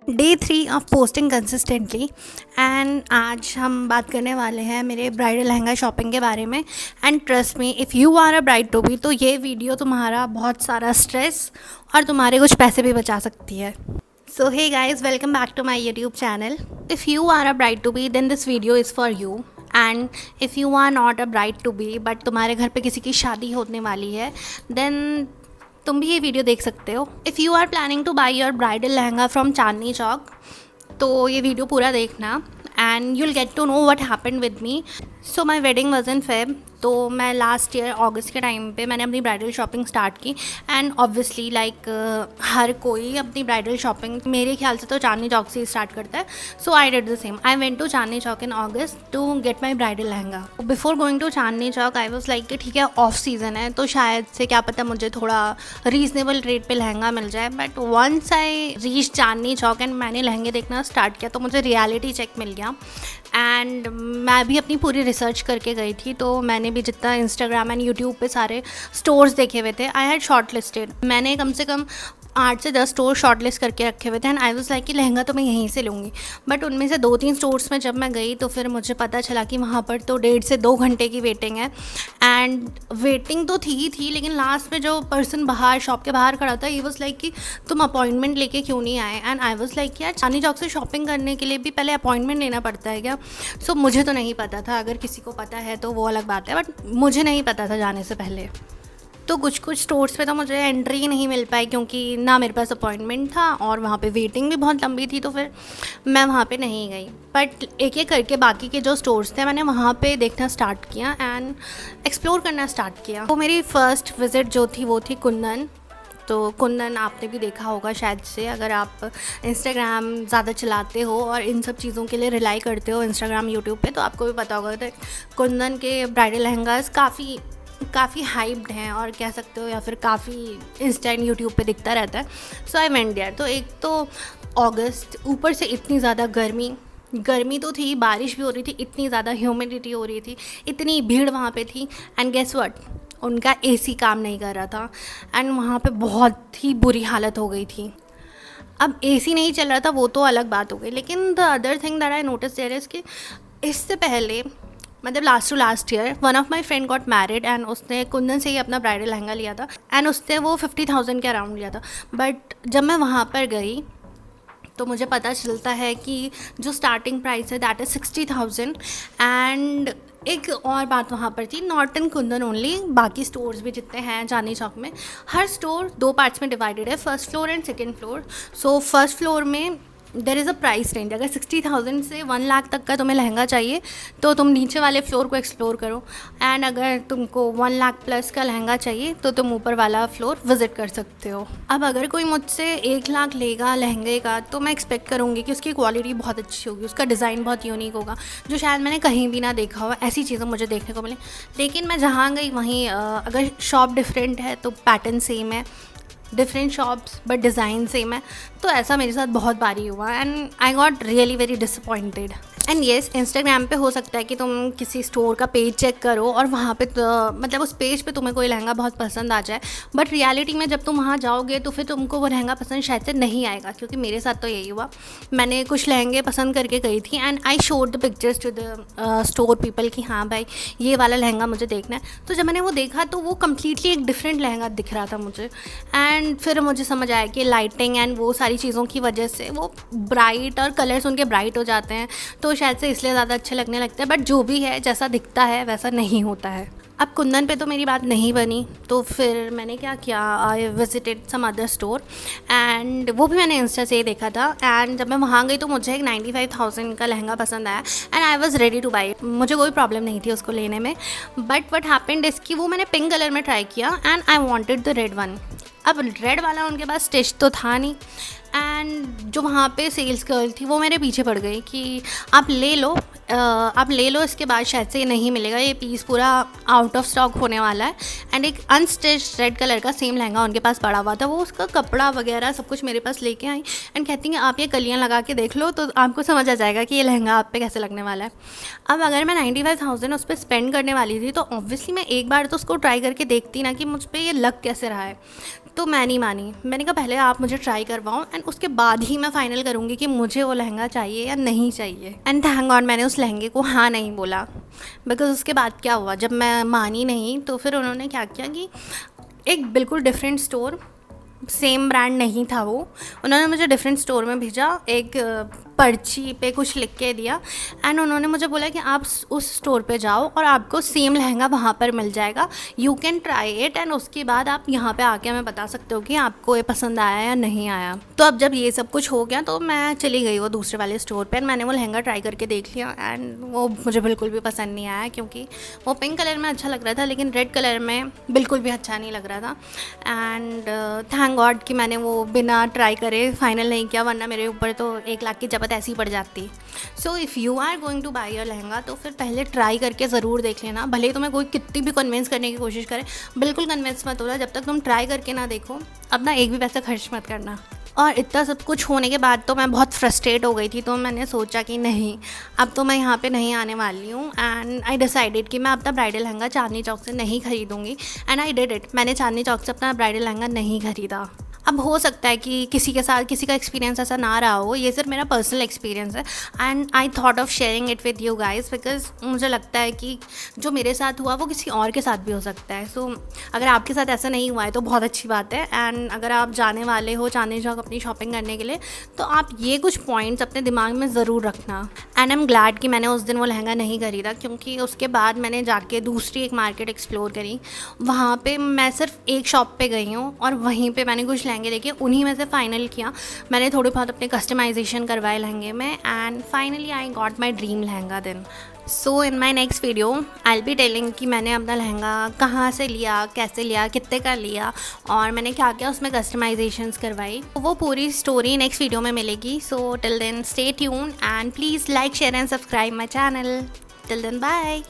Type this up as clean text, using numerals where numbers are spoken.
Day 3 of posting consistently. And आज हम बात करने वाले हैं मेरे ब्राइडल लहंगा शॉपिंग के बारे में। And trust me, if you are a bride to be, तो ये वीडियो तुम्हारा बहुत सारा स्ट्रेस और तुम्हारे कुछ पैसे भी बचा सकती है। So hey guys, welcome back to my YouTube channel. If you are a bride to be then this video is for you. And if you are not a bride to be but तुम्हारे घर पे किसी की शादी होने वाली है, then तुम भी ये वीडियो देख सकते हो। If you are planning to buy your bridal lehenga from Chandni Chowk, तो ये वीडियो पूरा देखना and you'll get to know what happened with me. So my wedding was in Feb, तो मैं लास्ट ईयर अगस्त के टाइम पे मैंने अपनी ब्राइडल शॉपिंग स्टार्ट की। एंड ऑब्वियसली लाइक हर कोई अपनी ब्राइडल शॉपिंग मेरे ख्याल से तो चांदनी चौक से ही स्टार्ट करता है। So I did the same. I went to Chandni Chowk in August to get my bridal lehenga. Before going to Chandni Chowk I was like कि ठीक है, ऑफ सीज़न है तो शायद से क्या पता मुझे थोड़ा रीजनेबल रेट पे लहंगा मिल जाए। But once I reach Chandni Chowk and मैंने लहंगे देखना स्टार्ट किया तो मुझे रियलिटी चेक मिल गया। एंड मैं भी अपनी पूरी रिसर्च करके गई थी, तो मैंने भी जितना इंस्टाग्राम एंड यूट्यूब पे सारे स्टोर्स देखे हुए थे, आई हैड शॉर्ट लिस्टेड। मैंने कम से कम 8 से 10 स्टोर शॉर्ट लिस्ट करके रखे हुए थे। एंड आई वाज लाइक कि लहंगा तो मैं यहीं से लूँगी। बट उनमें से 2-3 स्टोर्स में जब मैं गई तो फिर मुझे पता चला कि वहाँ पर तो 1.5 से 2 घंटे की वेटिंग है। एंड वेटिंग तो थी लेकिन लास्ट में जो पर्सन बाहर शॉप के बाहर खड़ा था, ही वाज लाइक कि तुम अपॉइंटमेंट लेके क्यों नहीं आए। एंड आई वाज लाइक यार, चांदनी चौक से शॉपिंग करने के लिए भी पहले अपॉइंटमेंट लेना पड़ता है क्या? सो मुझे तो नहीं पता था। अगर किसी को पता है तो वो अलग बात है, बट मुझे नहीं पता था जाने से पहले। तो कुछ स्टोर्स पे तो मुझे एंट्री ही नहीं मिल पाई क्योंकि ना मेरे पास अपॉइंटमेंट था और वहाँ पे वेटिंग भी बहुत लंबी थी, तो फिर मैं वहाँ पे नहीं गई। बट एक एक करके बाकी के जो स्टोर्स थे मैंने वहाँ पे देखना स्टार्ट किया एंड एक्सप्लोर करना स्टार्ट किया। तो मेरी फ़र्स्ट विज़िट जो थी वो थी कुंदन। तो कुंदन आपने भी देखा होगा शायद से, अगर आप इंस्टाग्राम ज़्यादा चलाते हो और इन सब चीज़ों के लिए रिलाई करते हो इंस्टाग्राम यूट्यूब पे, तो आपको भी पता होगा कि कुंदन के ब्राइडल लहंगास काफ़ी हाइप्ड हैं और कह सकते हो, या फिर काफ़ी इंस्टा एंड यूट्यूब पे दिखता रहता है। So I went there. तो एक तो अगस्त, ऊपर से इतनी ज़्यादा गर्मी तो थी, बारिश भी हो रही थी, इतनी ज़्यादा ह्यूमिडिटी हो रही थी, इतनी भीड़ वहाँ पे थी। एंड गेस व्हाट, उनका एसी काम नहीं कर रहा था एंड वहाँ पे बहुत ही बुरी हालत हो गई थी। अब एसी नहीं चल रहा था वो तो अलग बात हो गई, लेकिन the other thing that I notice there is कि इससे पहले, मतलब last to last year, one of my friend got married and उसने कुंदन से ही अपना ब्राइडल लहंगा लिया था एंड उसने वो 50,000 के अराउंड लिया था। बट जब मैं वहाँ पर गई तो मुझे पता चलता है कि जो स्टार्टिंग प्राइस है दैट इज़ 60,000। एंड एक और बात वहाँ पर थी, नॉट इन कुंदन ओनली, बाकी स्टोर्स भी जितने हैं चांदनी चौक में, हर स्टोर 2 पार्ट्स में डिवाइडेड है, first floor and second floor. So first floor में there is a price range. अगर 60,000 से 1 लाख तक का तुम्हें लहंगा चाहिए तो तुम नीचे वाले फ्लोर को एक्सप्लोर करो। एंड अगर तुमको 1 लाख प्लस का लहंगा चाहिए तो तुम ऊपर वाला फ्लोर विज़िट कर सकते हो। अब अगर कोई मुझसे 1 लाख लेगा लहंगे का, तो मैं एक्सपेक्ट करूँगी कि उसकी क्वालिटी बहुत अच्छी होगी, उसका डिज़ाइन बहुत यूनिक होगा, जो शायद मैंने कहीं भी ना देखा हो। ऐसी चीज़ें मुझे देखने को मिली। लेकिन मैं जहाँ गई वहीं अगर शॉप डिफरेंट है तो पैटर्न सेम है, different shops but design same है। तो ऐसा मेरे साथ बहुत बारी हुआ and I got really very disappointed. And yes, Instagram पे हो सकता है कि तुम किसी स्टोर का पेज चेक करो और वहाँ पे तो, मतलब उस पेज पे तुम्हें कोई लहंगा बहुत पसंद आ जाए, बट रियलिटी में जब तुम वहाँ जाओगे तो फिर तुमको वो लहंगा पसंद शायद से नहीं आएगा। क्योंकि मेरे साथ तो यही हुआ। मैंने कुछ लहंगे पसंद करके गई थी and I showed the pictures to the store people कि हाँ भाई ये वाला लहंगा मुझे देखना है। तो जब मैंने वो देखा तो वो कम्प्लीटली एक डिफरेंट लहंगा दिख रहा था मुझे। एंड फिर मुझे समझ आया कि लाइटिंग एंड वो सारी चीज़ों की वजह से वो ब्राइट और कलर्स उनके ब्राइट हो जाते हैं, तो शायद से इसलिए ज़्यादा अच्छे लगने लगते हैं। बट जो भी है, जैसा दिखता है वैसा नहीं होता है। अब कुंदन पे तो मेरी बात नहीं बनी, तो फिर मैंने क्या किया, I visited some other store and वो भी मैंने इंस्टा से ही देखा था। एंड जब मैं वहाँ गई तो मुझे एक 95,000 का लहंगा पसंद आया and I was ready two by. मुझे कोई प्रॉब्लम नहीं थी उसको लेने में। बट वट हैपेंड इज़ कि वो मैंने पिंक कलर में ट्राई किया and I wanted the red one. अब रेड वाला उनके पास स्टिच तो था नहीं एंड जो वहाँ पे सेल्स गर्ल थी वो मेरे पीछे पड़ गई कि आप ले लो, इसके बाद शायद से ये नहीं मिलेगा, ये पीस पूरा आउट ऑफ स्टॉक होने वाला है। एंड एक अनस्टिच रेड कलर का सेम लहंगा उनके पास पड़ा हुआ था, वो उसका कपड़ा वगैरह सब कुछ मेरे पास लेके आई एंड कहती हैं आप ये कलियाँ लगा के देख लो तो आपको समझ आ जाएगा कि ये लहंगा आप पे कैसे लगने वाला है। अब अगर मैं 95,000 उस पर स्पेंड करने वाली थी तो ऑब्वियसली मैं एक बार तो उसको ट्राई करके देखती ना कि मुझ पर ये लग कैसे रहा है। तो मैं नहीं मानी। मैंने कहा पहले आप मुझे ट्राई करवाओ एंड उसके बाद ही मैं फाइनल करूँगी कि मुझे वो लहंगा चाहिए या नहीं चाहिए। एंड थैंक गॉड मैंने उस लहंगे को हाँ नहीं बोला, बिकॉज़ उसके बाद क्या हुआ, जब मैं मानी नहीं तो फिर उन्होंने क्या किया कि एक बिल्कुल डिफरेंट स्टोर, सेम ब्रांड नहीं था वो, उन्होंने मुझे डिफरेंट स्टोर में भेजा, एक पर्ची पे कुछ लिख के दिया एंड उन्होंने मुझे बोला कि आप उस स्टोर पे जाओ और आपको सेम लहंगा वहाँ पर मिल जाएगा, you can try it and उसके बाद आप यहाँ पे आके हमें बता सकते हो कि आपको ये पसंद आया या नहीं आया। तो अब जब ये सब कुछ हो गया तो मैं चली गई वो दूसरे वाले स्टोर पर, मैंने वो लहंगा ट्राई करके देख लिया एंड वो मुझे बिल्कुल भी पसंद नहीं आया, क्योंकि वो पिंक कलर में अच्छा लग रहा था लेकिन रेड कलर में बिल्कुल भी अच्छा नहीं लग रहा था। एंड थैंक गॉड कि मैंने वो बिना ट्राई करे फाइनल नहीं किया, वरना मेरे ऊपर तो 1 लाख की जपत ऐसी पड़ जाती। So if you are going to buy your lehenga तो फिर पहले ट्राई करके ज़रूर देख लेना, भले ही तुम्हें कोई कितनी भी कन्विंस करने की कोशिश करे, बिल्कुल कन्विंस मत होना जब तक तुम ट्राई करके ना देखो, अपना एक भी पैसा खर्च मत करना। और इतना सब कुछ होने के बाद तो मैं बहुत फ्रस्ट्रेट हो गई थी, तो मैंने सोचा कि नहीं, अब तो मैं यहाँ पे नहीं आने वाली हूँ एंड आई डिसाइडेड कि मैं अपना ब्राइडल लहंगा चांदनी चौक से नहीं खरीदूँगी एंड आई डिड इट। मैंने चांदनी चौक से अपना ब्राइडल लहंगा नहीं खरीदा। अब हो सकता है कि किसी के साथ किसी का एक्सपीरियंस ऐसा ना रहा हो, ये सिर्फ मेरा पर्सनल एक्सपीरियंस है and I thought of sharing it with you guys, because मुझे लगता है कि जो मेरे साथ हुआ वो किसी और के साथ भी हो सकता है। सो अगर आपके साथ ऐसा नहीं हुआ है तो बहुत अच्छी बात है। एंड अगर आप जाने वाले हो चांदनी चौक अपनी शॉपिंग करने के लिए तो आप ये कुछ पॉइंट्स अपने दिमाग में ज़रूर रखना। एंड आई एम ग्लैड कि मैंने उस दिन वो लहंगा नहीं खरीदा, क्योंकि उसके बाद मैंने जाके दूसरी एक मार्केट एक्सप्लोर करी, वहाँ पर मैं सिर्फ एक शॉप पर गई हूँ और वहीं पर मैंने कुछ लहंगे देखे, उन्हीं में से फाइनल किया। मैंने थोड़ी बहुत अपने कस्टमाइजेशन करवाए लहंगे में and finally I got my dream lehenga then. So in my next video I will be telling कि मैंने अपना लहंगा कहाँ से लिया, कैसे लिया, कितने का लिया और मैंने क्या क्या उसमें कस्टमाइजेशंस करवाई, वो पूरी स्टोरी नेक्स्ट वीडियो में मिलेगी। So till then stay tuned and please like share and subscribe my channel. Till then bye.